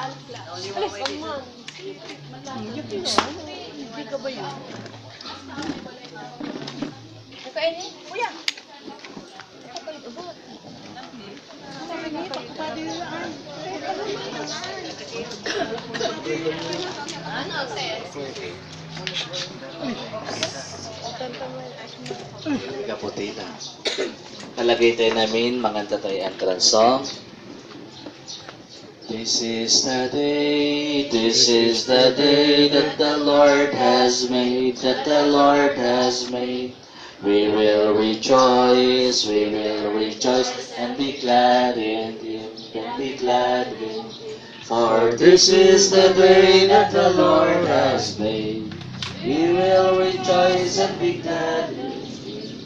Hindi ka ba yun? Nakainin? Kuya! Ano, sis? Kaputi na. Nalagay tayo namin mga tatay entrance song. This is the day that the Lord has made, that the Lord has made. We will rejoice and be glad in Him, and be glad in Him. For this is the day that the Lord has made. We will rejoice and be glad in Him.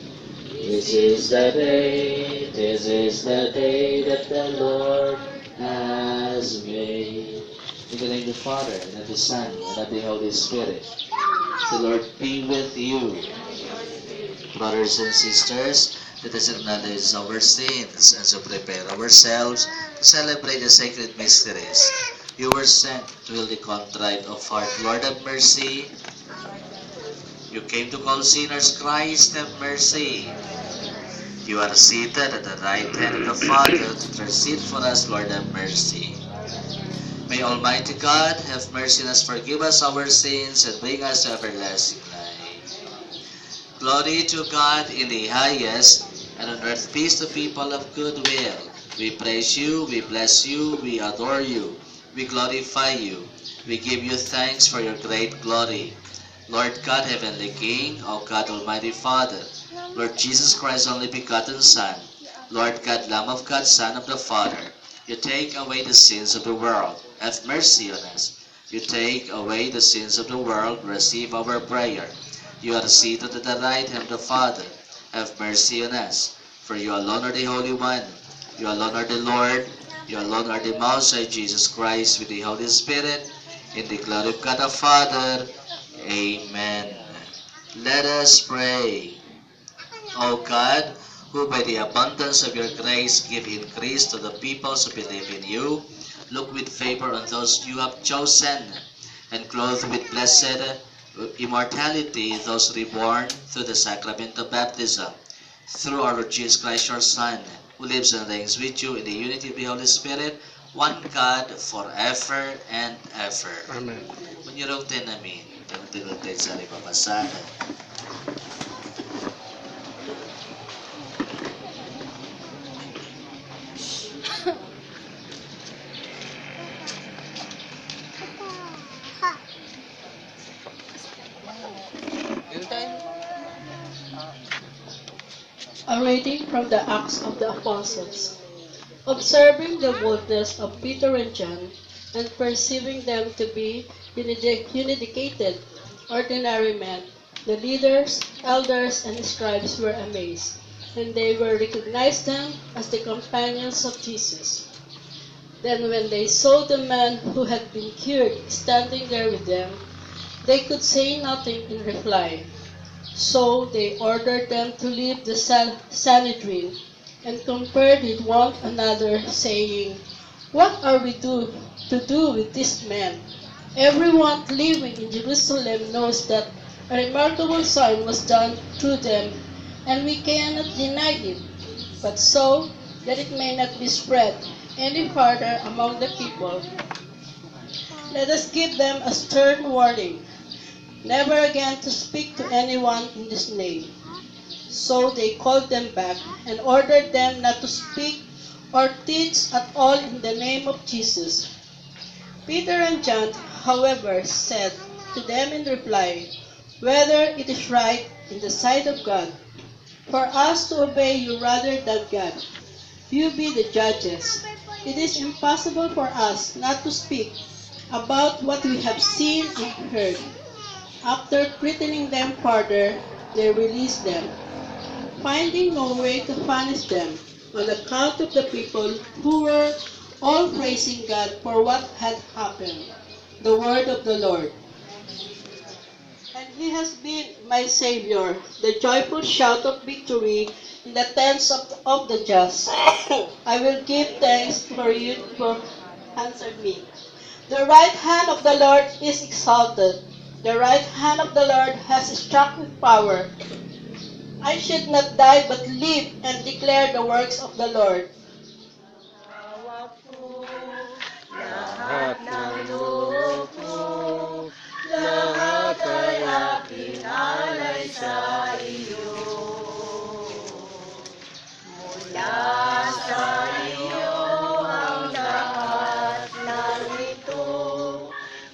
This is the day that the Lord has made. In the name of the Father, and of the Son, and of the Holy Spirit. The Lord be with you. Brothers and sisters, let us acknowledge our sins and to prepare ourselves to celebrate the sacred mysteries. You were sent to heal the contrite of heart. Lord, have mercy. You came to call sinners. Christ, have mercy. You are seated at the right hand of the Father to intercede for us. Lord, have mercy. May Almighty God have mercy on us, forgive us our sins, and bring us to everlasting life. Glory to God in the highest, and on earth peace to people of good will. We praise you, we bless you, we adore you, we glorify you. We give you thanks for your great glory. Lord God, Heavenly King, O God, Almighty Father, Lord Jesus Christ, only begotten Son, Lord God, Lamb of God, Son of the Father, you take away the sins of the world. Have mercy on us. You take away the sins of the world. Receive our prayer. You are seated at the right hand of the Father. Have mercy on us. For you alone are the Holy One. You alone are the Lord. You alone are the Most High Jesus Christ with the Holy Spirit. In the glory of God the Father. Amen. Let us pray. O God, who by the abundance of your grace give increase to the peoples who believe in you, look with favor on those you have chosen, and clothe with blessed immortality those reborn through the sacrament of baptism, through our Lord Jesus Christ, your Son, who lives and reigns with you in the unity of the Holy Spirit, one God, forever and ever. Amen. Menyuruh namin, tanong-tanong tayo sa lipapasahan. A reading from the Acts of the Apostles. Observing the boldness of Peter and John, and perceiving them to be unedicated, ordinary men, the leaders, elders, and scribes were amazed, and they were recognized them as the companions of Jesus. Then when they saw the man who had been cured standing there with them, they could say nothing in reply. So they ordered them to leave the Sanhedrin, and compared with one another, saying, "What are we to do with this man? Everyone living in Jerusalem knows that a remarkable sign was done through them, and we cannot deny it. But so that it may not be spread any farther among the people, let us give them a stern warning, never again to speak to anyone in this name." So they called them back and ordered them not to speak or teach at all in the name of Jesus. Peter and John, however, said to them in reply, "Whether it is right in the sight of God for us to obey you rather than God, you be the judges. It is impossible for us not to speak about what we have seen and heard." After threatening them further, they released them, finding no way to punish them on account of the people who were all praising God for what had happened. The word of the Lord. And he has been my Savior, the joyful shout of victory in the tents of the just. I will give thanks for you for answered me. The right hand of the Lord is exalted. The right hand of the Lord has struck with power. I should not die but live and declare the works of the Lord. Lahat ng loob ko, lahat ay aking alay sa iyo. Mula sa iyo ang lahat ng ito,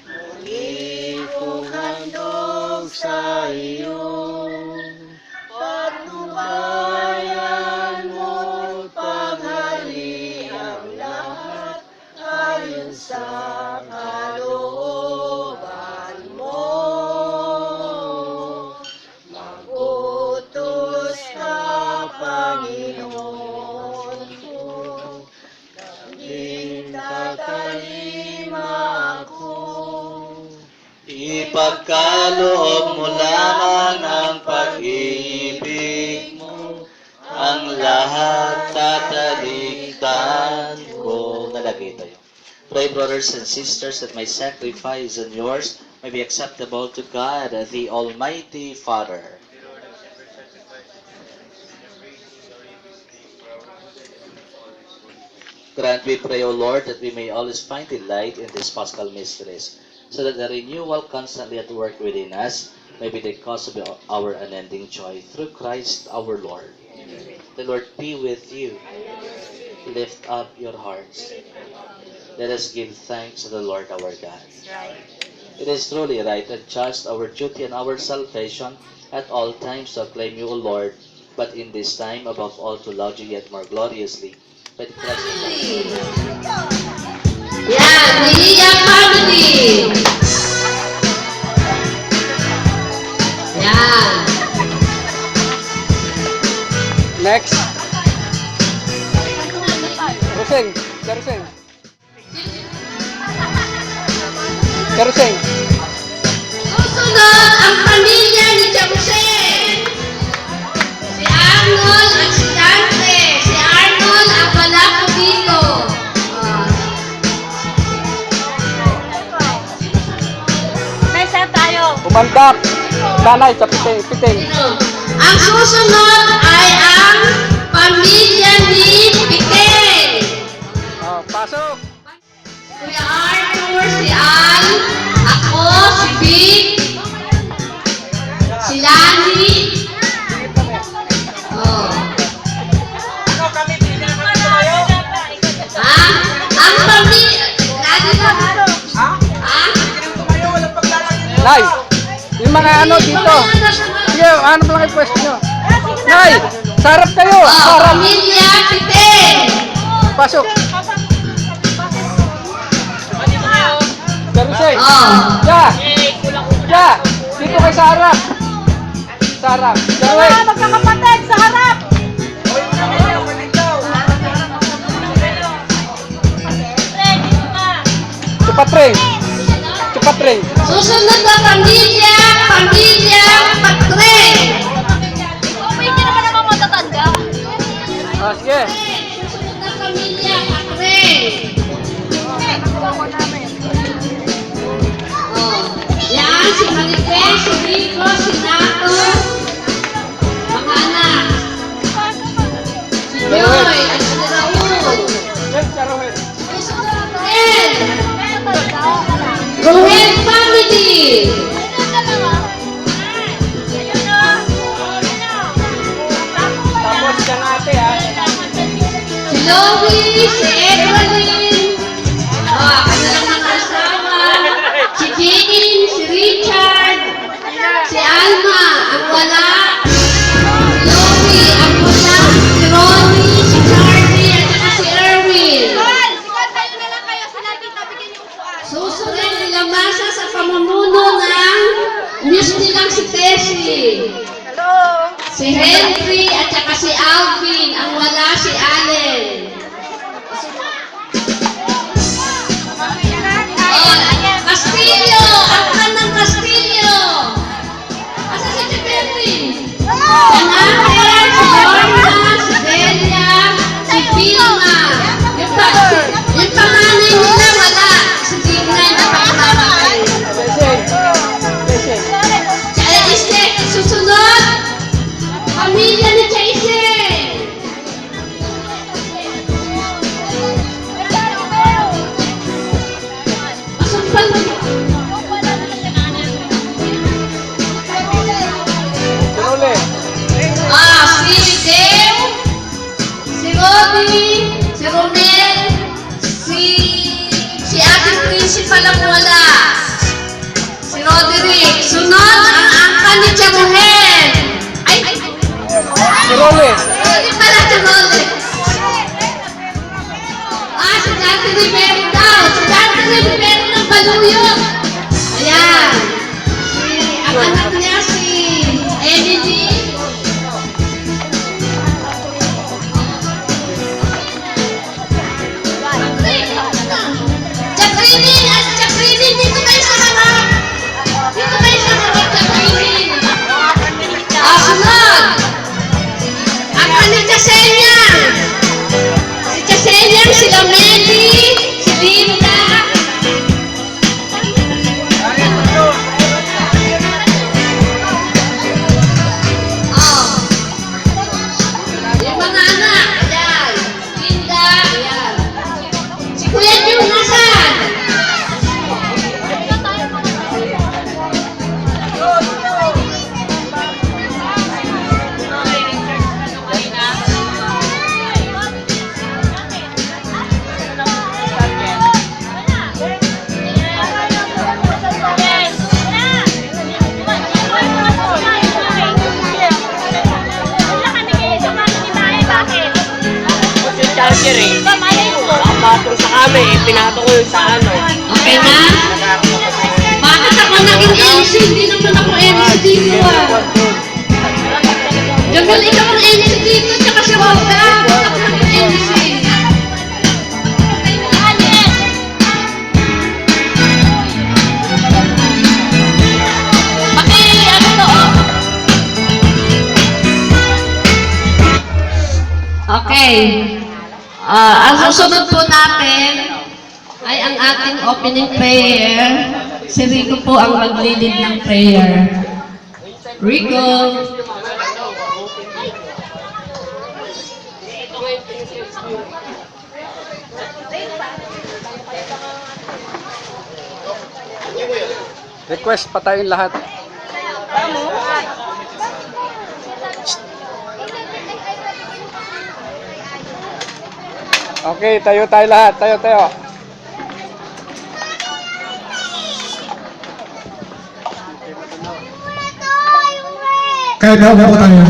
muli kong handog sa iyo. Patnubayan mo't paghari ang lahat ayon sa kalooban mo. Mag-utos ka, Panginoon ko, naging tatalima ako. Ipagkaloob mo lamang ang pag-ibig mo, ang lahat tatalikdan ko. Nalagay tayo. Pray, brothers and sisters, that my sacrifice and yours may be acceptable to God, the Almighty Father. Grant, we pray, O Lord, that we may always find delight in these Paschal mysteries, so that the renewal constantly at work within us may be the cause of our unending joy. Through Christ our Lord. The Lord be with you. Lift up your hearts. Let us give thanks to the Lord our God. It is truly right and just, our duty and our salvation, at all times to acclaim you, O Lord, but in this time above all to laud you yet more gloriously. By the Christ Yan, Lilia family. Yan. Next. Karuseng. Karuseng. Karuseng. Susunod ang pamilya ni Jose. Si Arnold at si Dante. Si Arnold ang wala ko dito. Umandak. Nanay sa piting. Ang susunod ay ang pamilya ni Pitel. Pasok. Kuya Arthur, si Al, ako, si Vic, si Lani. Oh. Ha? Ang pamilya. Lani ba? Ha? Nay, yung mga ano dito. Sige, ano pa lang yung pwesto nyo? Nay, sarap kayo. Oh, Sarap. pamilya Pitel. Pasok. Karuseng. Oh. Ja. Ja. Dito kay Sarap. Sarap. Karuseng. Magkakapatid sa harap! Cipatring. Cipatring. Susunod na pamilya Patre. Hindi naman naman matatanda. Sige. Susunod na pamilya Patre. Oh. Yan, si Maripel, si Rico, si Nato. Mga anak. Si Joy at si Raul. Yes, Karuhen. Rohel family. Tapos dyan ate ha. Si Louie, si Edwin. Oh, ako na lang mga asawa. Si Jane, si Richard. Si Alma, ang wala. Si Louie, ang wala. Si Ronnie, si Charlie, at saka si Erwin. Tayo na lang kayo sa tita, bigyan niyo upuan. Susunod nila masa sa pamumuno ng news nilang si Tessie. Hello! Si Henry at saka si Alvin, ang wala si Allen. Oh, Castillo! Ang kanang Castillo! Asa si Jefferin? Si Naher, si Lorna, si Delia, si Vilma. Yung panganay nila wala. Si Digna palang wala. Si Roderick. Sunod, ang angka ni Chamuhen. Ay, Si Role. hindi pala si Roderick. Si Dante Rivero daw. Si Dante Rivero ng Baluyot. Ayan. Ang anak niya si Emily. Jacqueline! At Jacqueline, dito kayo sa harap. Dito kayo sa harap, Jacqueline. Sunod. Ang anak Chasenya. Si Chasenya, si Lameli, si Linda. Yung mga anak, ayan. Linda, ayan. Si Kuya Jun, nasan? Charger eh. Ang batong sa kami eh, pinato ko yung sa ano. Okay na? Bakit ako naging MC? Hindi naman ako MC dito Jamal, ikaw ang MC dito, tsaka si Rosa. Bakit ako naging MC? Okay. Ang susunod po natin ay ang ating opening prayer. Si Rico po ang maglilid ng prayer. Rico. Request pa tayong lahat. Okay, tayo lahat. Tayo. Kaya daw po tayo.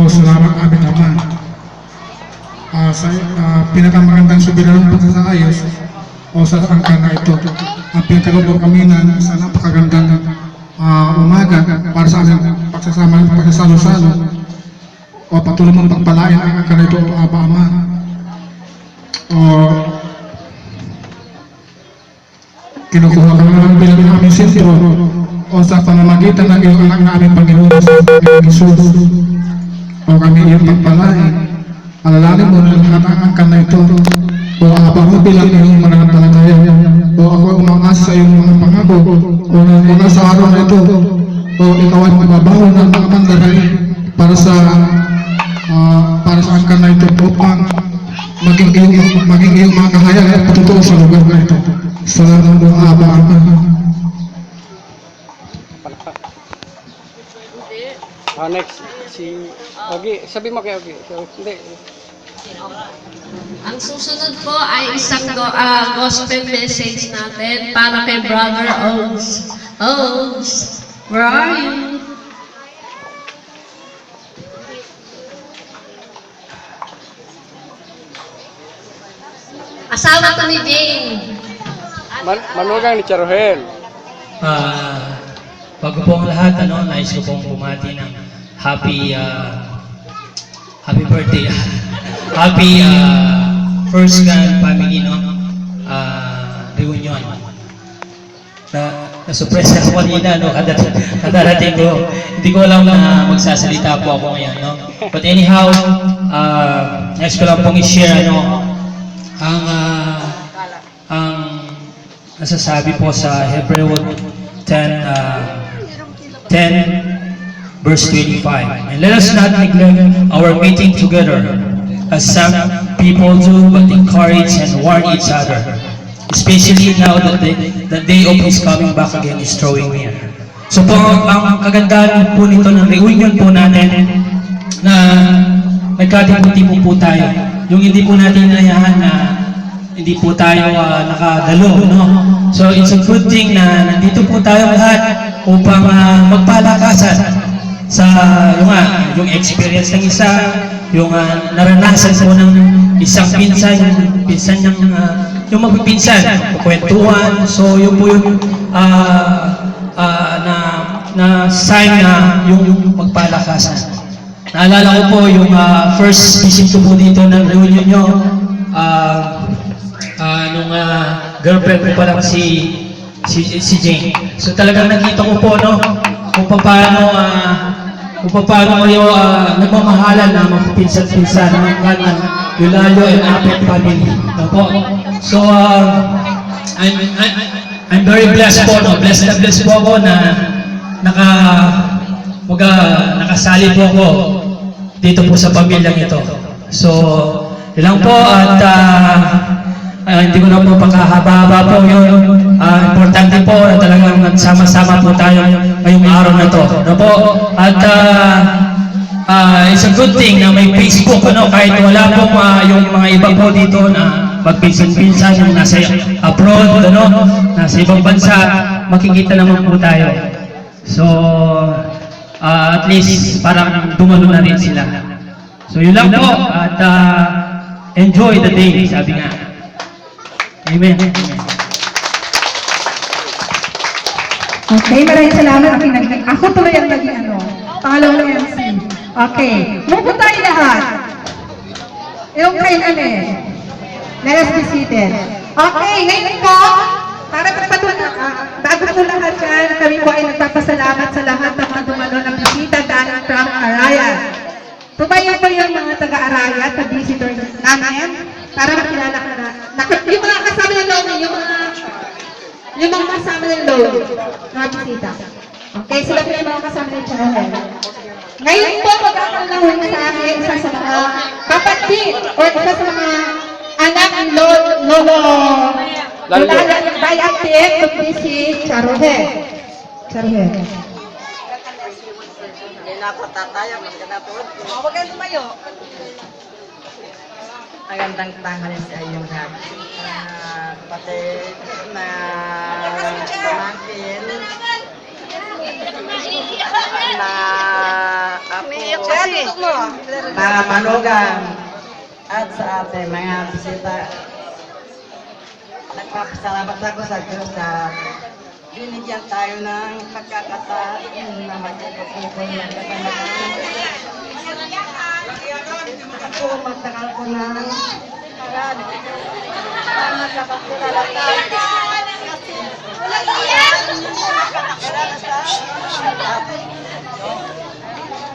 Salamat aming Ama. Sa pinakamagandang soberanong pagsasaayos sa angka na ito. Pinagkaloob kami na sa napakagandang umaga para sa aming pagsasalo-salo patuloy mong pagpalain ang angka na ito, Aba Ama. Kinukuha ka naman bilang aming sentro sa pamamagitan ng iyong anak na aming Panginoon sa Panginoon Jesus. Kami iyong pagpalain, alalanin mo na lahat ang angkan na ito. Aba mo bilang iyong mananampalataya. Ako ay umangasa sa iyong mga pangako. Mula sa araw na ito, ikaw ay magbabaho ng mga mandaray para sa angkan na ito upang maging iyong mga kahayag at patutuo sa lugar na ito. Salamat po, Aba Ama. Next, si Ogie. Sabi mo kay Ogie. Hindi. Ang susunod po ay isang gospel message natin para kay Brother Ogs. Ogs, where are you? Asawa to ni Jane. Manugang ni Charuhel. Bago po ang lahat, nais ko pong bumati ng happy birthday. Happy first grand family reunion. Na-surprise ako kanina, kadarating ko. Hindi ko alam na magsasalita po ako ngayon, But anyhow, nais ko lang pong i-share, ang nasasabi po sa Hebrew 10 verse 25. And let us not neglect our meeting together, as some people do, but encourage and warn each other, especially now that the day of His coming back again is drawing near. So po, ang kagandahan po nito ng reunion po natin na nagkatipo-tipo po tayo. Yung hindi po natin inayahan na hindi po tayo nakadalo, no? So it's a good thing na nandito po tayo lahat upang magpalakasan sa yung experience ng isa, yung naranasan po ng isang pinsan, yung pinsan niyang yung magpipinsan, kwentuhan. So yun po yung na sign na yung magpalakasan. Naalala ko po yung first visit ko po dito ng reunion nyo, nung girlfriend ko pa lang si Jane. So talagang nakita ko po, no, kung paano kayo nagmamahalan na magpinsan-pinsan ng Eulalia and Apet family. No po? So, I'm very blessed po, no? Blessed na blessed po ako na nakasali po ako dito po sa pamilyang ito. So, ilang po at hindi ko na po pagkahaba-haba po yun. Importante po na talagang nagsama-sama po tayo ngayong araw na to. No po? At it's a good thing na may Facebook, ano, kahit wala po yung mga iba po dito na magpinsan-pinsan yung nasa abroad, ano, nasa ibang bansa, makikita naman po tayo. So, at least parang dumalo na rin sila. So, yun lang po. At enjoy the day, sabi nga. Amen. Okay, maraming salamat. Ako tuloy ang naging pangalawang MC. Okay, mupo tayo lahat. Yung kay let us be seated. Okay, ngayon po, para bago po lahat yan, kami po ay nagpapasalamat sa lahat ng mga dumalo ng bisita dahil from Arayat. Tumayo po yung mga taga-Arayat na visitor namin para makilala ka na. Yung mga kasama ng loob, yung mga kasama ng loob, mga bisita. Okay, sila po yung mga kasama ng channel. Ngayon po, magkakaroon sa akin isa sa mga kapatid o isa sa mga anak ng lolo Bayatit, kundi si Charohe. Charohe. Hindi na ako tataya, magkanapod. Huwag kayo tumayo. Magandang tanghali sa iyong lahat. Kapatid na pamangkin, na apo, na manugang, at sa ating mga bisita. Nagpapasalamat ako sa Diyos na binigyan tayo ng pagkakataon na magkakapupon ng kapanahan. Ako magtakal ko ng parad. Ang magkakakilala tayo. Kasi magkakakilala sa atin.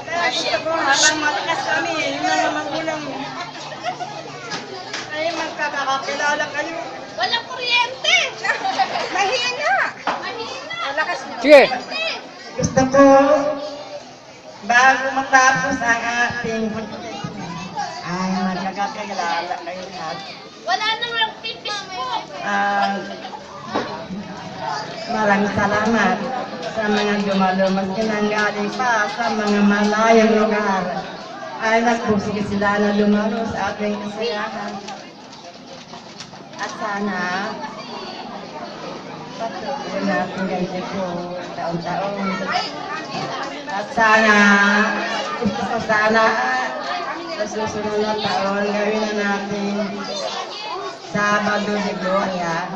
Kaya gusto ko habang malakas kami, yung mga magulang ay magkakakilala kayo. Walang kuryente. Mahina. Malakas na. Sige. Gusto ko, bago matapos ang ating ay magkakakilala kayo lahat. Wala nang pipis po. Maraming salamat sa mga dumalo, maski nanggaling pa sa mga malayang lugar. Ay nagpusig sila na dumalo sa ating kasayahan. At sana, patuloy natin ganito po taon-taon. At sana, sa susunod na taon, gawin na natin Sabado de Gloria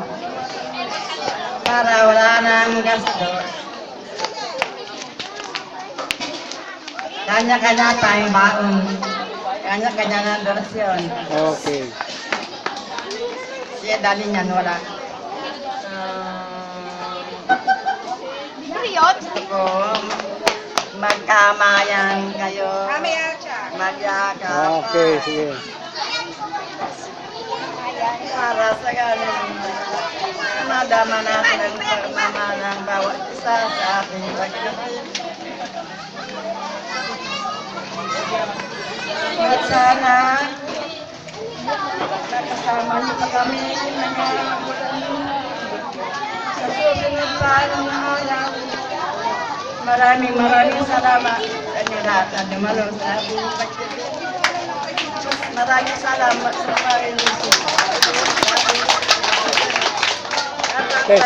para wala nang gastos. Kanya-kanya tayong baon. Kanya-kanya ng dorasyon. Okay. Siya dali niyan, wala. Period? Ako, magkamayan kayo. Magyakap. Okay, sige. Para sa ganun, madama natin ang pagmamahal ng bawat isa sa ating pagkakas. At sana, nakasama niyo pa kami sa susunod pa ng araw. Maraming salamat sa inyo lahat na dumalo sa ating pagkakas. Maraming salamat sa Panginoon. Okay.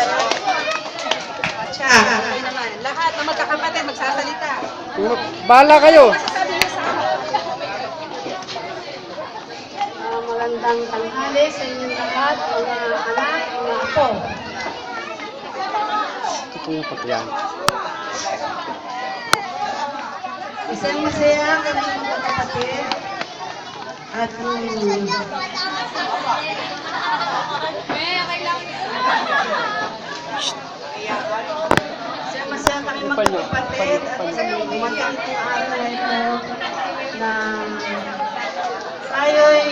Lahat ng magkakapatid magsasalita. Bahala kayo. Magandang tanghali sa inyong lahat, mga anak, mga apo. Ito yung pagyan. Isang masaya kami mga kapatid. At isang masaya kami mga kapatid. At dumating itong araw na ito na tayo'y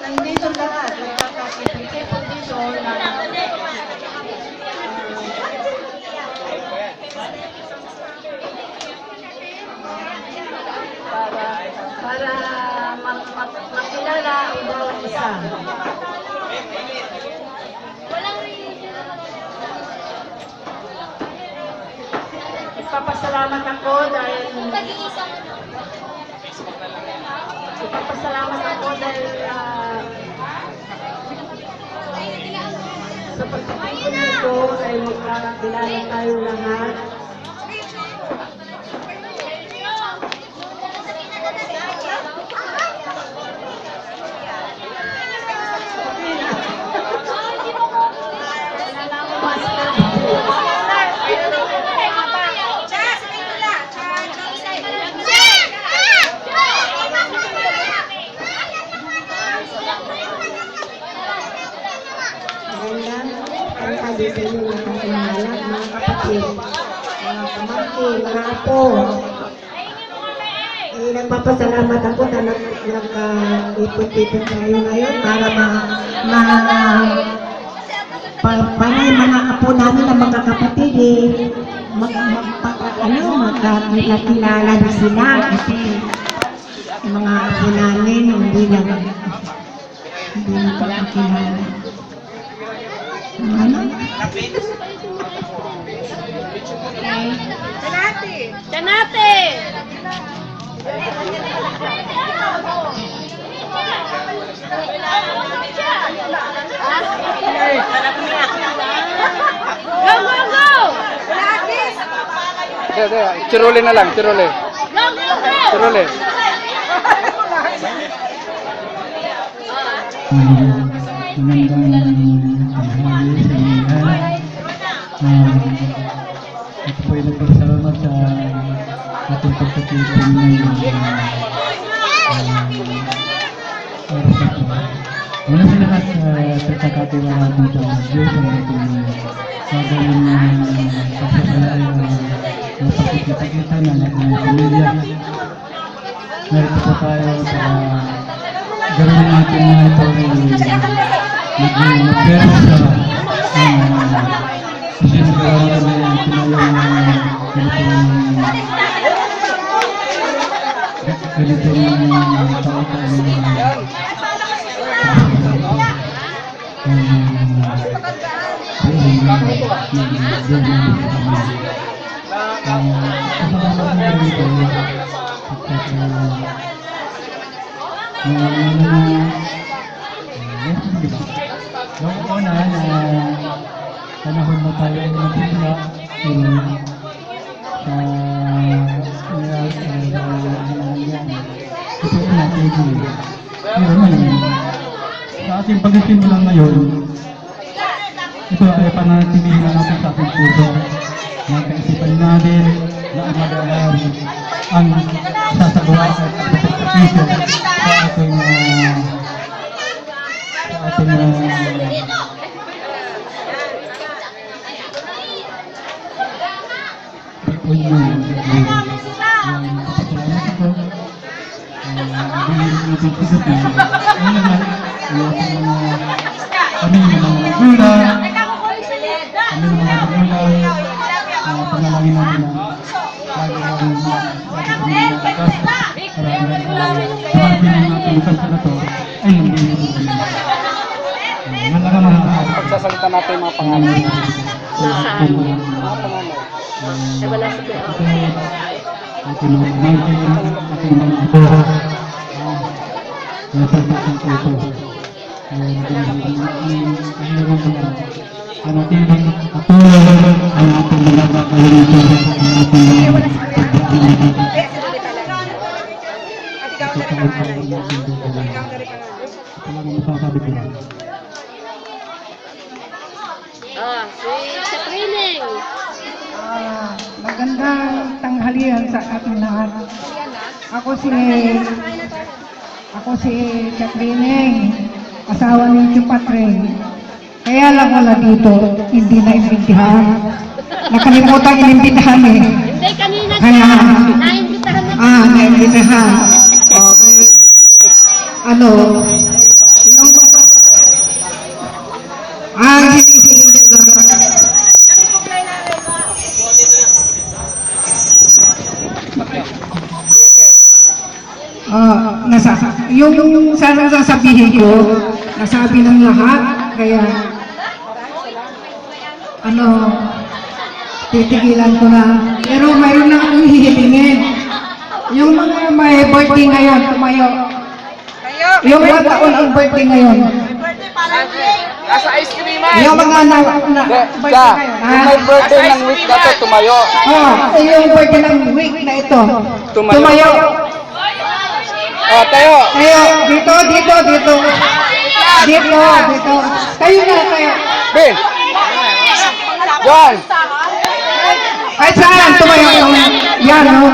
nandito lahat. Nagkakasipon dito na para makilala ang bawat isa. Ipapasalamat ako dahil sa pagtitipon nito ay magkakilala tayo lahat. Sabi sa inyo mga kailangan, mga kapatid, mga pamangkin, mga apo. Nagpapasalamat ako na nagka-ipon-ipon tayo ngayon para para yung mga apo namin ng mga kapatid magkakilala na sila kasi yung mga apo namin hindi magkakilala. Ano? Tanate! Go, go, go! Chirole na lang, chirole. Go, go, go! Chirole. Ito po ay nagpasalamat sa ating pagkakilipin ngayon. Una sa lahat sa pagkakatiwala dito sa Diyos ang ating magaling pagsasalay ng pagkikita-kita ng ating pamilya. Narito po tayo para gawin natin na ito ay maging mapera sa kasi nagkaroon kami ng ganitong Noong una na panahon na tayo ay nagsimula ito ay natin pero ngayon sa ating pagsisimula ngayon ito ay panatilihin na natin sa ating puso na kaisipan natin na ang mag-aaral ang sasagawa at pagpapakisyo sa ating Pagsasalita natin mga pangalan. Mga pangalan. ating mga pamangkin, ating mga apo, Napapakang ko ito. Ang ating katulad, ang ating mga kakalito, ang ating mga Magandang tanghalian sa ating lahat. Ako si Catherine, asawa ni Chupatring. Kaya lang wala dito, hindi naimbitahan. Nakalimutan inimbitahan eh. Hindi, kanina Kaya, naimbitahan na. naimbitahan. Okay. Ano, yung hindi lang. Yung sana sasabihin ko, nasabi ng lahat, kaya titigilan ko na. Pero mayroon na akong hihilingin. Yung mga may birthday ngayon, tumayo. Yung mga taon ang birthday ngayon. Nasa ice cream Yung mga birthday ngayon. may birthday ng week na to, tumayo. Yung birthday ng week na ito. Tumayo. Tumayo. Tayo. Dito. Kayo na, kayo. Ben. Juan. Kahit saan, tumayo. Yan, no?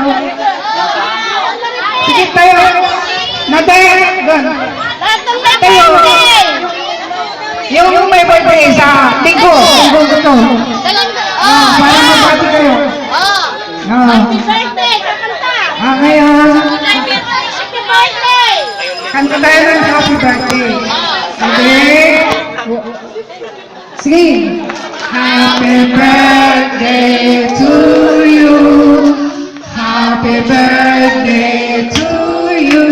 Sige, tayo. Naday, doon. Tayo. Yung may birthday sa linggo ito. Para magbati kayo. Happy birthday, kakanta. Ngayon, Happy birthday. kanta tayo ng happy birthday. Okay? Sing. Happy birthday to you. Happy birthday to you.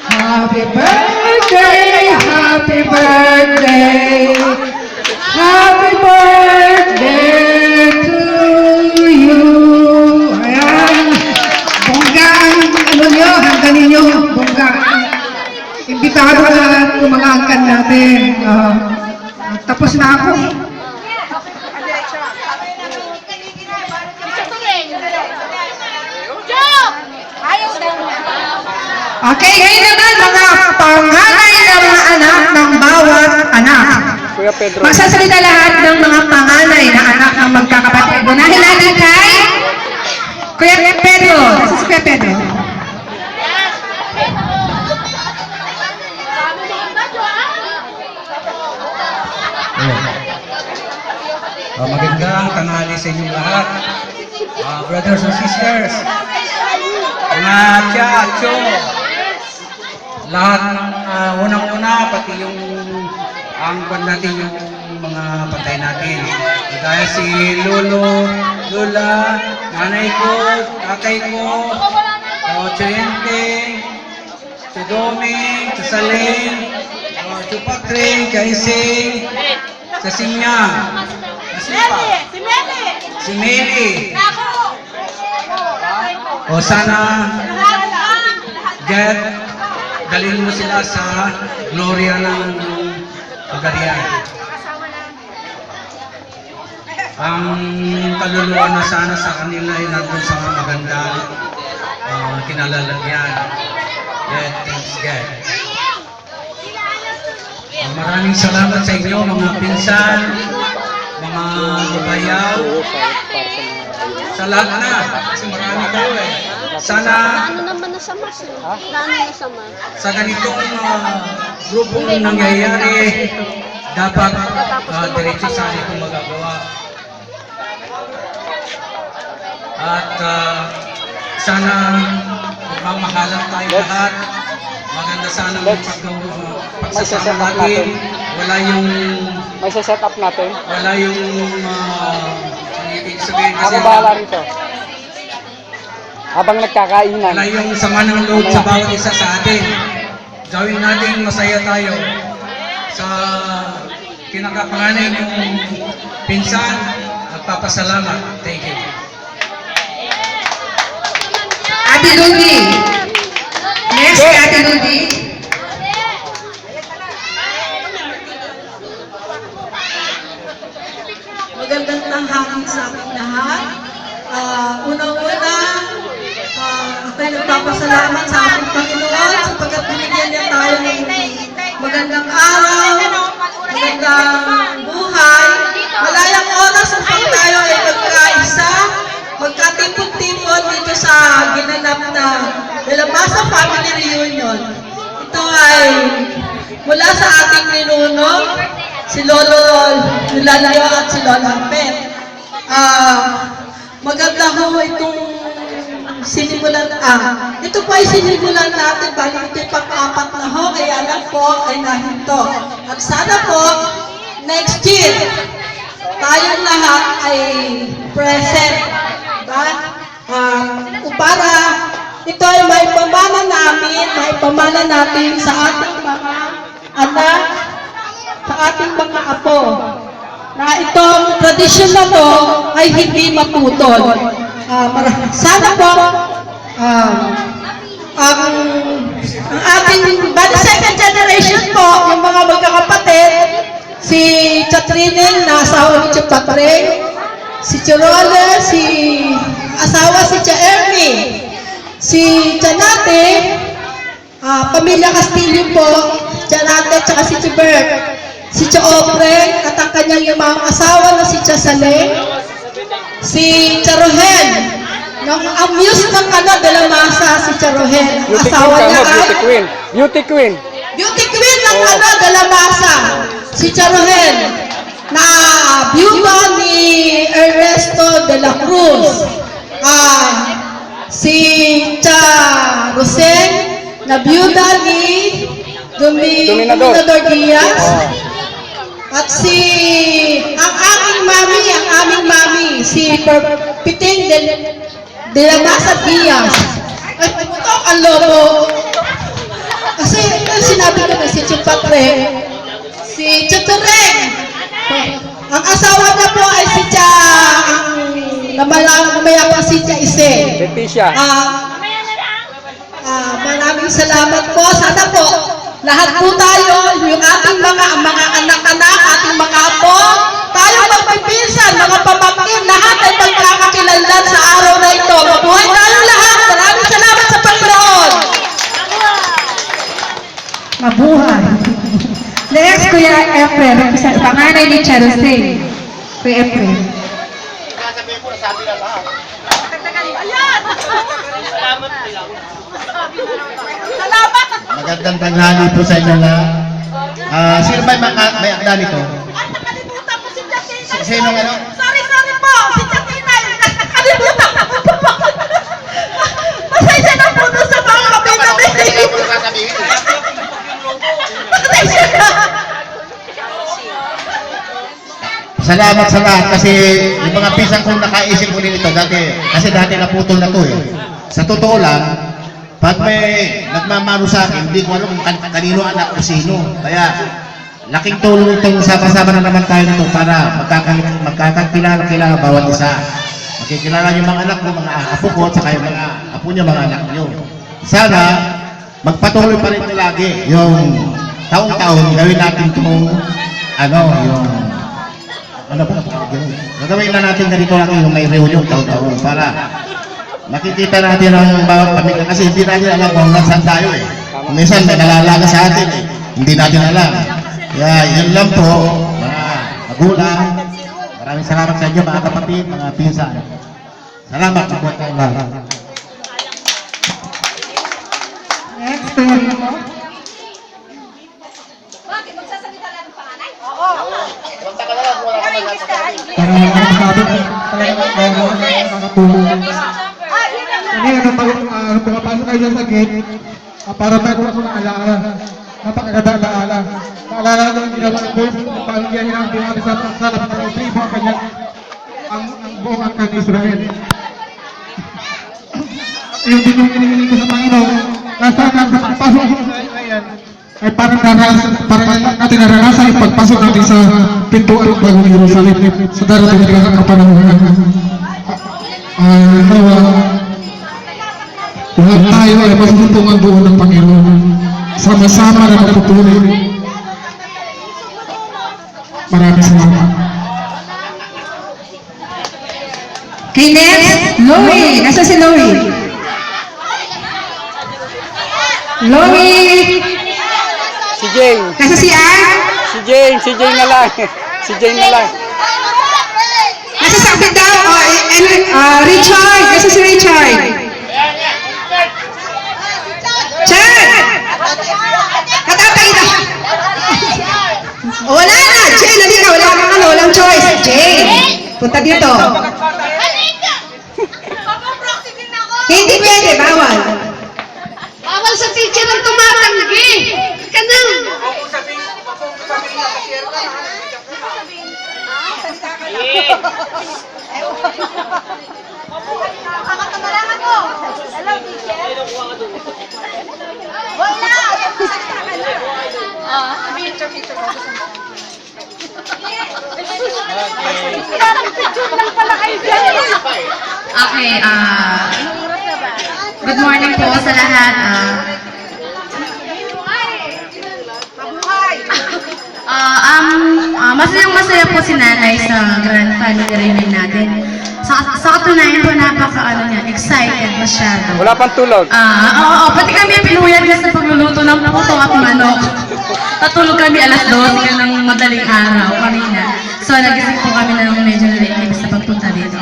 Happy birthday, happy birthday. Happy birthday to you. Ayan. Bongga ang hangganin nyo. Bongga. Imbitado na tumangakan natin. Tapos na ako. Okay, ngayon naman mga panganay na mga anak ng bawat anak. Kuya Pedro. Magsasalita lahat ng mga panganay na anak ng magkakapatid. Unahin natin kay Kuya Pedro. Nasa si Kuya Pedro. Magandang tanghali sa inyo lahat. Brothers and sisters, mga tiya-atyo, lahat ng unang-una, pati yung natin yung mga patay natin. Dahil si Lolo, Lola, nanay ko, tatay ko, Chayente, Domi, Saling, Chupatring, Kaising, sa Sinyang, si Meli. O sana, God, dalhin mo sila sa gloria ng pagarian. Ang kaluluwa na sana sa kanila ay nandun sa magandang kinalalagyan. God, thanks God. Maraming salamat sa inyo mga pinsan, mga lubayaw, sa lahat na, kasi marami kayo eh. Sana sa ganitong grupong nangyayari, dapat diretso sana itong magagawa. At sana magmamahalan tayo lahat. Maganda sana ang pagsasama natin. Wala yung May set up natin. wala yung ibig sabihin kasi Ako bahala rito. Habang nagkakainan. wala yung sama ng loob sa bawat isa sa atin. Gawin natin masaya tayo sa kinakapanganay yung pinsan. Nagpapasalamat. Thank you. Ate Ludi. Next, Ate Ludi. ng hangin sa ating lahat. Unang-una, ako'y nagpapasalamat sa ating Panginoon sapagkat binigyan niya tayo ng magandang araw, magandang buhay, malayang oras upang tayo ay magkaisa, magkatipon-tipon dito sa ginanap na De La Maza Family Reunion. Ito ay mula sa ating ninuno, si Lolo Nilalio at si Lola Pet. Maganda ho itong sinimulan. Ito po ay sinimulan natin, bali ito'y pang-apat na ho, kaya lang po ay nahinto. At sana po, next year, tayong lahat ay present. Diba? Para ito ay maipamana natin sa ating mga anak, sa ating mga apo, na itong tradisyon na to ay hindi maputol. Sana po, ang ating second generation po, yung mga magkakapatid, si Chatrinin na asawa ni Chapatring, si Chirole, si asawa si Cha Ermi, si Chanate, pamilya Castillo po, Chanate, tsaka si Chibert, si Cha Opreng, at ang kanyang yung mga asawa na si Cha Saleng, si Cha Rohel, nung amuse ng De La Maza, si Cha Rohel, ang asawa niya ay Beauty Queen. Beauty Queen ng De La Maza, si Cha Rohel, na byuda ni Ernesto de la Cruz, si Cha Roseng, na byuda ni Dominador Diaz, at ang aming mami, si Piting de la Maza Diaz. Ay, ito ang lobo. Kasi sinabi ko na si Chupatre, si Chutureng. Ang asawa niya po ay si Cha, namayapang si Cha Ise. Leticia. Maraming salamat po. Sana po, lahat po tayo, yung ating mga anak-anak, ating mga apo, tayo magpipinsan, mga pamangkin, lahat ay magkakakilanlan sa araw na ito. Mabuhay tayo lahat. Maraming salamat sa Panginoon. Mabuhay. Next, Kuya Efren, panganay ni Charoseng. Kuya Efren. Magandang tanghali po sa inyo na. Sino ba may akda nito? Sino ano? Sorry po, si Chatinay. Nakalimutan ko po. Pasensya na po doon sa mga kapitalistic. Pasensya na. Salamat sa lahat kasi yung mga pisang kong nakaisip ko nito dati, kasi dati naputol na to eh. Sa totoo lang, pag may nagmamano sa akin, hindi ko alam kung kanino anak o sino. Kaya, laking tulong itong sama-sama na naman tayo nito para magkakakilala bawat isa. Makikilala yung mga anak ko, mga apo ko, at saka yung mga apo niya, mga anak niyo. Sana, magpatuloy pa rin ito lagi. Yung taong-taon, gawin natin itong, gagawin na natin ganito lang yung may reunion taon-taon para makikita natin ang bawat pamilya kasi hindi natin alam kung hanggang saan tayo eh. Minsan may nalalaga sa atin eh. Hindi natin alam. Kaya yun lang po, mga magulang. Maraming salamat sa inyo mga kapatid, mga pinsan. Salamat sa buwan tayo lahat. Next, Kuya Rimo. Bakit? Magsasalita lang ng panganay? Oo. Para masabi talagang nakakatulong. Ano, pumapasok kayo dyan sa gate, para meron ako ng alaala. Napakaganda alaala. Naalala ko yung ginawa ng boys, paano niya hinahang sa salap ng tribo ang kanyang, ang buong angkan Israel. Yung din yung hinihiling ko sa Panginoon, nasa pagpasok ko sa ngayon, ay parang natin naranasan yung pagpasok natin sa pintuan ng bagong Jerusalem sa darating na kapanahonan. Lahat tayo ay masusuntungan doon ng Panginoon. Sama-sama na magtutuloy. Maraming salamat. Okay, next, Louie. Nasa si Louie? Louie. Si Jane. Nasa si Ann? Si Jane na lang. Si Jane na lang. Nasa sa kapit daw? Richard. Nasa si Richard? Chad! Katatay na. Wala na. Jane, halika. Wala kang ano. Walang choice. Jane. Punta dito. Hindi pwede. Bawal. Bawal sa teacher ang tumatanggi. Ka na. Kakatamalangan mo. Hello, teacher. Wala. Picture mo. Picture lang pala kayo dyan. Okay, good morning po sa lahat. Masayang-masaya po si nanay sa grand family reunion natin. Sa katunayan po, excited masyado. Wala pang tulog. Oo, pati kami pinuyan na sa pagluluto ng puto at manok. Natulog kami alas 12 ng madaling araw kanina. So, nagising po kami ng medyo late sa pagpunta dito.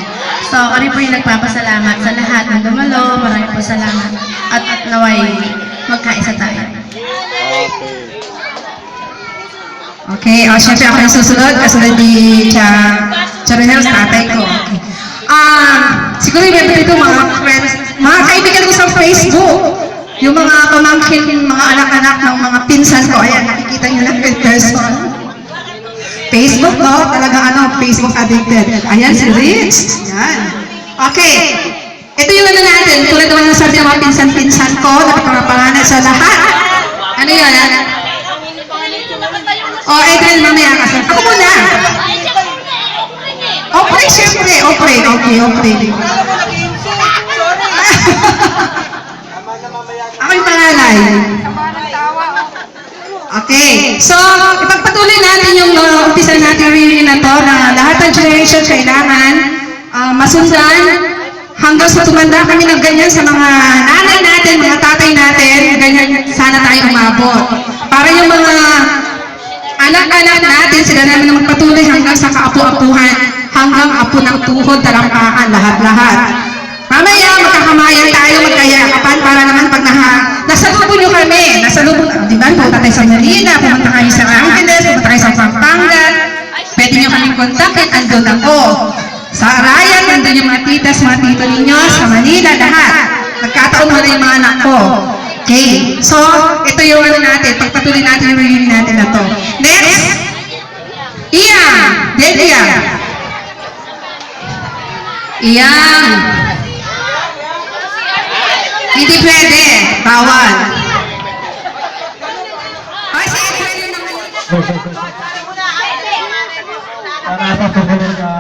So, kami po yung nagpapasalamat sa lahat ng dumalo. Maraming po salamat. At naway magkaisa tayo. Okay, syempre ako yung susunod. Kasunod ni Charonel, tatay ko. Okay. Siguro yung ito mga friends, mga kaibigan ko sa Facebook, yung mga pamangkin, mga anak-anak ng mga pinsan ko, ayan, nakikita nyo lang in person. Facebook, no? Talagang Facebook addicted. Ayan, si Rich. Ayan. Okay. Ito yung ano natin, tulad naman ng sabi ng mga pinsan-pinsan ko, napipangapanganan sa lahat. Ano yun? Adrian, mamaya kasi. Ako muna. Opry, syempre. Opry. Okay. Ako yung pangalay. Okay. So, ipagpatuloy natin yung umpisa natin reunion na to na lahat ng generation kailangan masundan hanggang sa tumanda kami ng ganyan sa mga nanay natin, mga tatay natin, ganyan sana tayo umabot. Para yung mga anak-anak natin, sila namin na magpatuloy hanggang sa kaapu-apuhan, hanggang apo ng tuhod, talampakan, lahat-lahat. Mamaya, magkakamayan tayo, magkayakapan para naman pag nasalubon nyo kami, di ba? Pumunta tayo sa Manila, pumunta kayo sa Angeles, pumunta kayo sa Pampanga, pwede nyo kaming kontakin, andun ako. Sa Arayat, andun yung mga titas, mga tito ninyo, sa Manila, lahat. Nagkataon mo na yung mga anak ko. Okay, so, ito yung ano natin, pagpatuloy natin yung reunion natin na to. Next, Delia. Iyang. Hindi pwede, bawal. Ay, sige, pwede naman. Para sa susunod na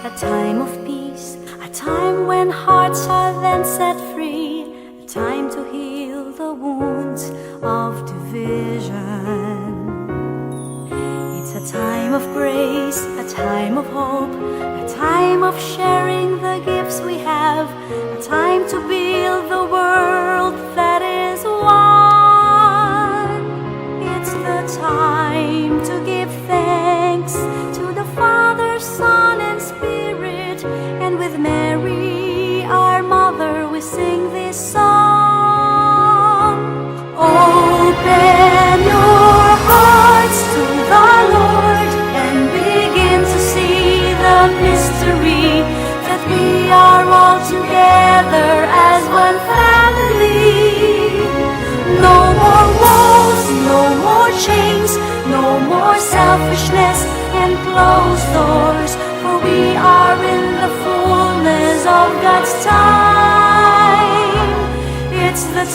a time of peace, a time when hearts are then set free, a time to heal the wounds of division. It's a time of grace, a time of hope, a time of sharing the gifts we have, a time to build the world that is one. It's the time to give thanks to the Father, Son, and Spirit, and with Mary, our mother, we sing this song. Open your hearts to the Lord and begin to see the mystery that we are all together as one family.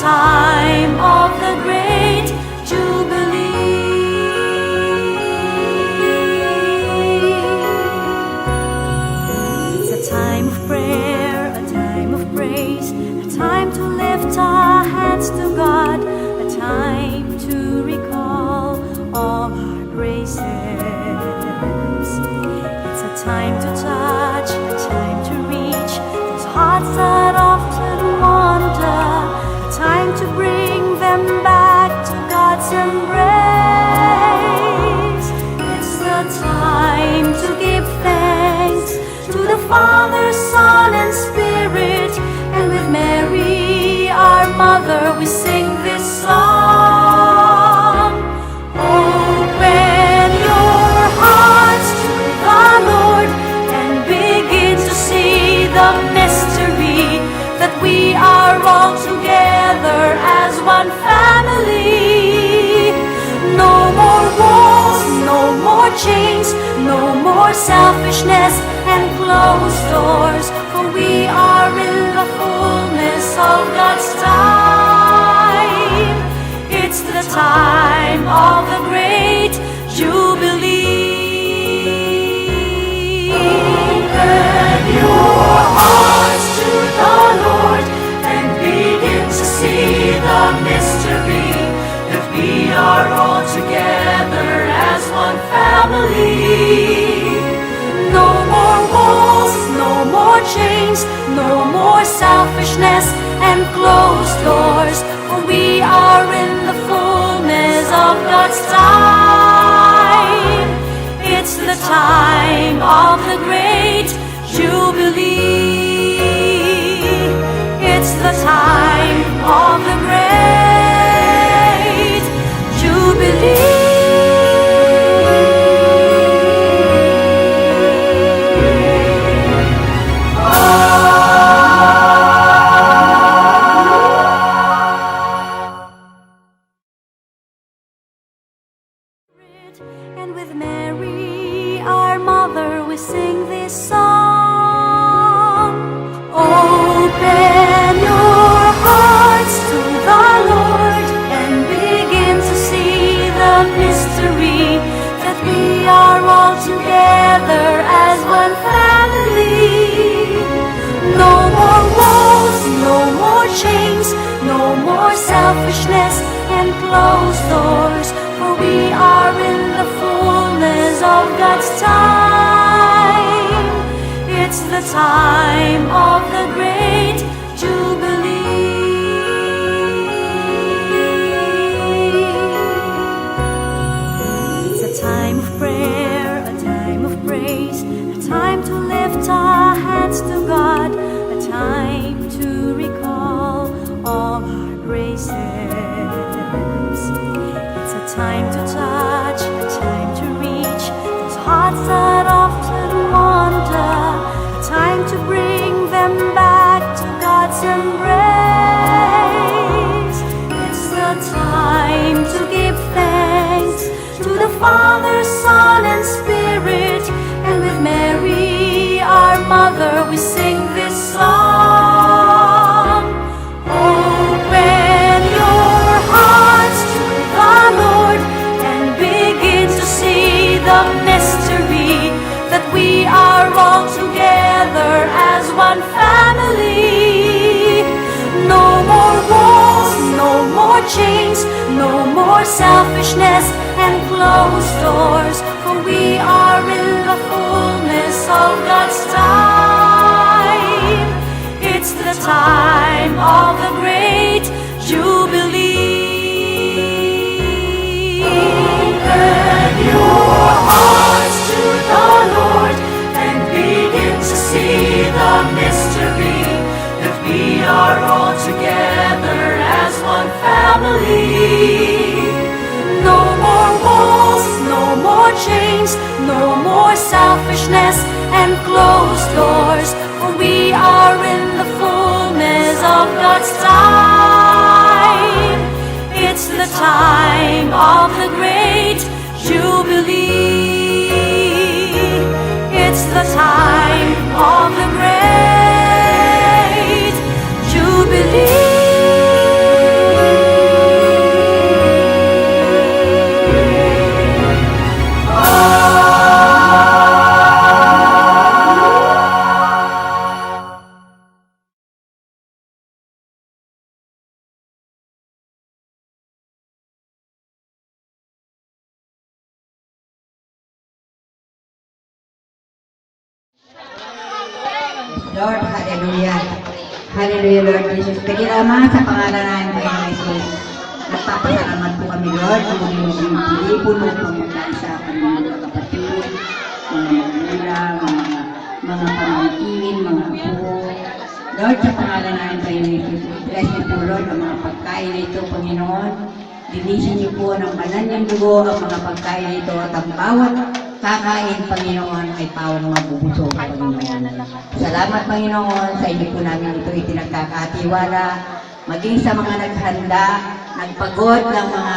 time of the great Jubilee. It's a time of prayer, a time of praise, a time to lift our hands to God, a time to recall all our graces. It's a time to touch, a time to reach those hearts that often wander, a time to bring them back to God's embrace. It's the time to give thanks to the Father, Son, and Spirit, and with Mary, our mother, we sing this song. Open your hearts to the Lord and begin to see the mystery that we are all together as one family. No more walls, no more chains, no more selfishness and closed doors, for we are in the fullness of God's time. It's the time of the great Jubilee. Open your hearts to the Lord and begin to see the mystery that we are all together as one family. No more walls, no more chains, no more selfishness and closed doors, for we are in the fullness of God's time. It's the time of the great Jubilee. It's the time of the great Jubilee. And with Mary, our mother, we sing this song. Open your hearts to the Lord and begin to see the mystery that we are all together as one family. No more walls, no more chains, no more selfishness and closed doors, for we are in the fullness of God's time. It's the time of the great Jubilee. It's a time of prayer, a time of praise, a time to lift our hands to God, a time to recall all our graces. It's a time to touch, a time to reach those hearts that often wander, a time to bring them back to God's embrace. It's the time to give thanks to the Father, Son, and Spirit, and with Mary, our mother, we sing this song. Open your hearts to the Lord and begin to see the mystery that we are all together as one family. No more walls, no more chains, no more selfishness and closed doors, for we are in the fullness of God's time. It's the time of the great Jubilee. Open your hearts to the Lord and begin to see the mystery that we are all together as one family. No more walls, no more chains, no more selfishness and closed doors, for we are in the fullness of God's time. Lord, hallelujah. Hallelujah, Lord Jesus. Pagkilama sa pangalan namin, Panginoon Jesus. Nagpapasalamat po kami, Lord, ang muling pilipuno pangyayan sa kanyang mga kapatid, mga magulang, mga pamangkin, mga apo. Lord, sa pangalan namin, Panginoon Jesus, bless niyo po, Lord, ang mga pagkain na ito, Panginoon. Linisin niyo po ng banal niyang dugo ang mga pagkain na ito at ang bawat kakain, Panginoon, ay pawang mabubusog, Panginoon. Salamat, Panginoon, sa inyo po namin ito itinagkakatiwala, maging sa mga naghanda, nagpagod ng mga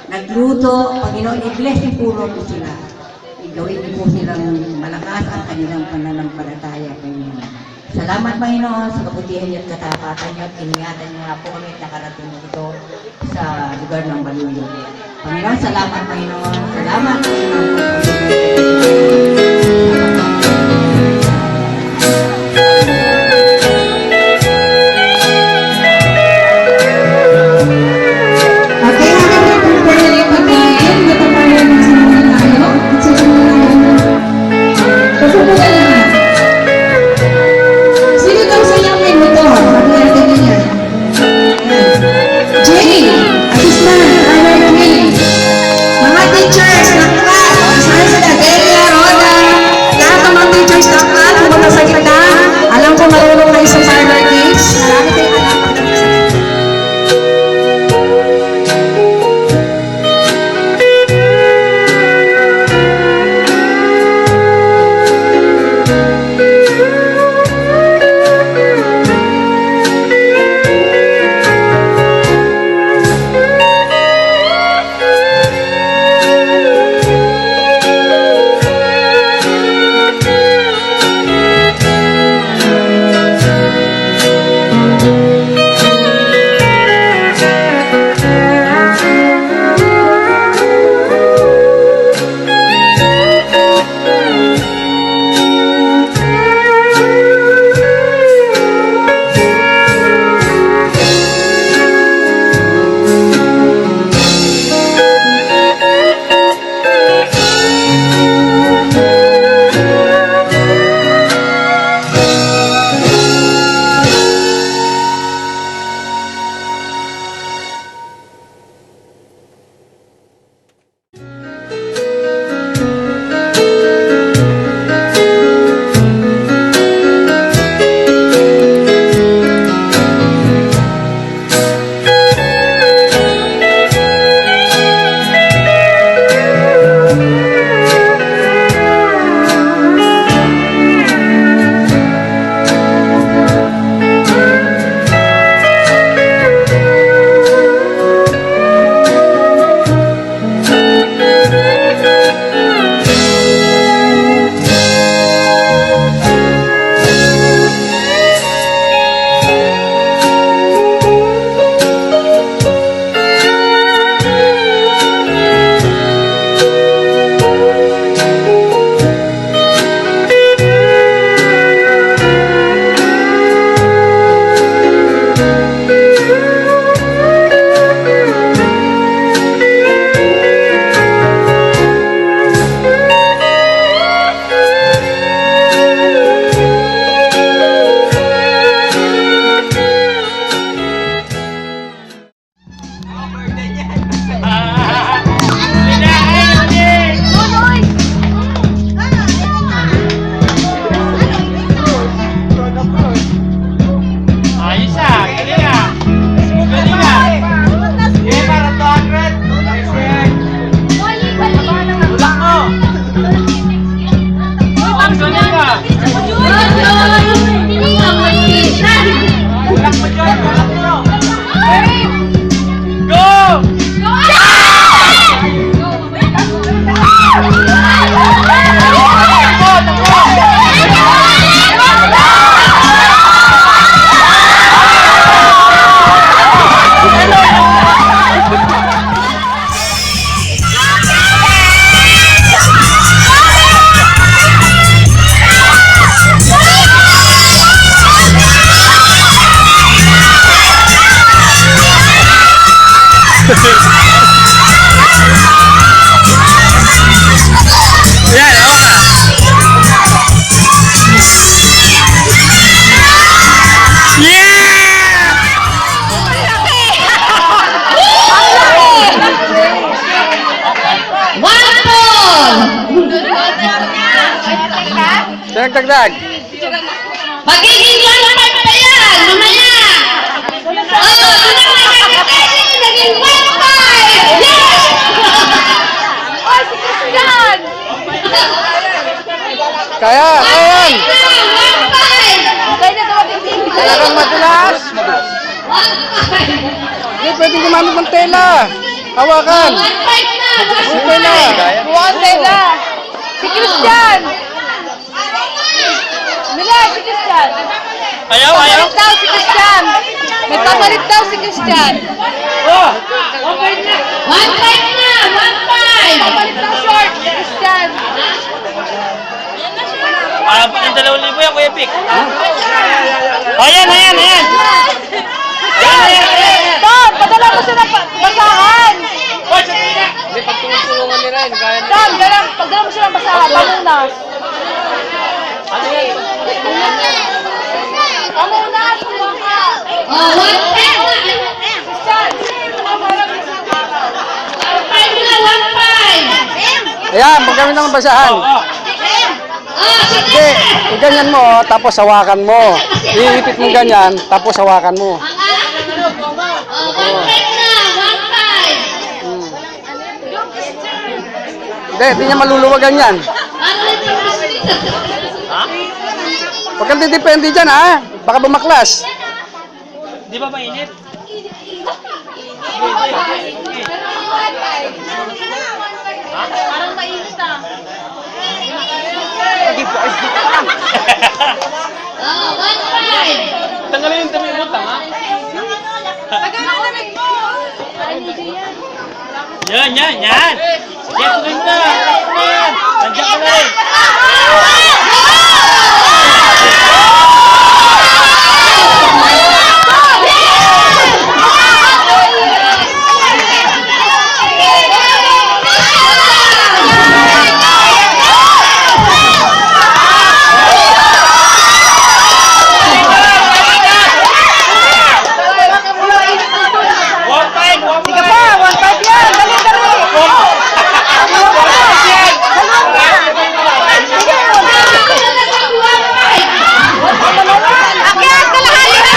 nagluto, Panginoon, i-bless niyo po po sila. Igawin niyo po silang malakas ang kanilang pananampalataya, Panginoon. Salamat, Panginoon, sa kabutihan niyo at katapatan niyo at iningatan niyo nga po kami at nakarating ito sa lugar ng Baluyo. Panginoon, salamat, Panginoon. Salamat, Panginoon. Mga teachers ng class, saan sila? Delia, Roy, Dagdag. Magiging 1.5 pa yan, mamaya. Naging 1.5! Yes! Oh, si Christian! Kaya yan. 1.5! Kaya na dumating din. Talagang madulas. 1.5! Hindi pwedeng gumamit ng tela. Hawakan. 1.5 na! Yung tela. Buwan na. Si Christian! Mila, si Christian! Ayaw, ayaw. Papalit daw si Christian! May papalit daw si Christian! 1.5 na! 1.5! Papalit daw short si Christian! Ang 2,000 yan, Kuya Pik. Ayan, ayan, ayan. Don, padala mo sila basahan! Hindi, pagtulungan ni Ryan. Kaya Don, padala mo sila basahan, pamunas! Pamunas, kumaka! Oh, 1.5 na! Christian! 1.5 na, 1.5! Ayan, paggamit ng basahan. Oh, Hindi, ganyan mo, tapos hawakan mo. Iipit mo ganyan, tapos hawakan mo. Oh, 1.5 na, 1.5! Hindi niya maluluwagan yan. Ano ito? Huwag kang didepende dyan, ha? Baka bumaklas. Di ba mainit? Parang mainit ah. Oh, 1.5! Tanggalin yung tabi mo, tanga. Pagkakalamig mo! Yan, yan, yan. Sige, tuloy na. Nandiyan ka na rin. Sige pa, 1.5 yan! Dali, dali! Akyat, kalahali na!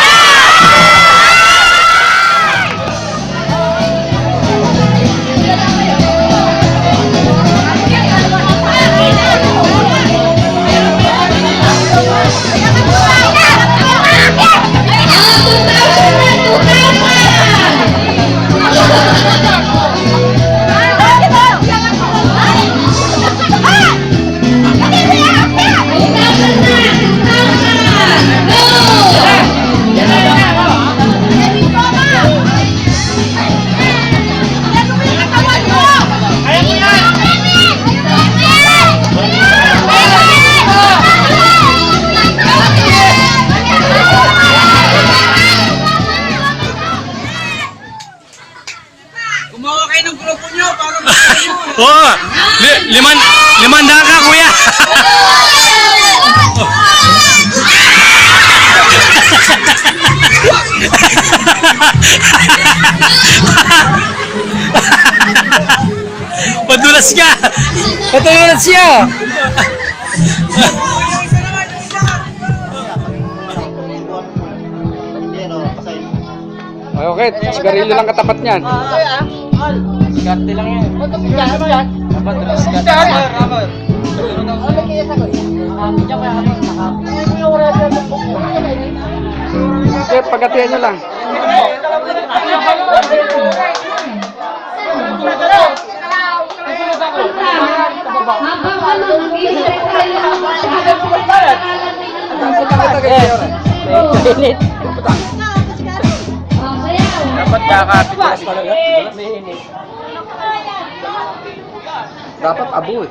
Gumawa kayo ng grupo nyo para magkayo. Oo. Limandaan ka, kuya. Padulas ka. Patulungan siya. Okay, sigarilyo lang katapat niyan. Sigarte lang yan. Dapat okay, pagkatiyan nyo lang. Habang ano, nag-iisip tayo ng Init. Dapat kakapit na sa dapat abo eh.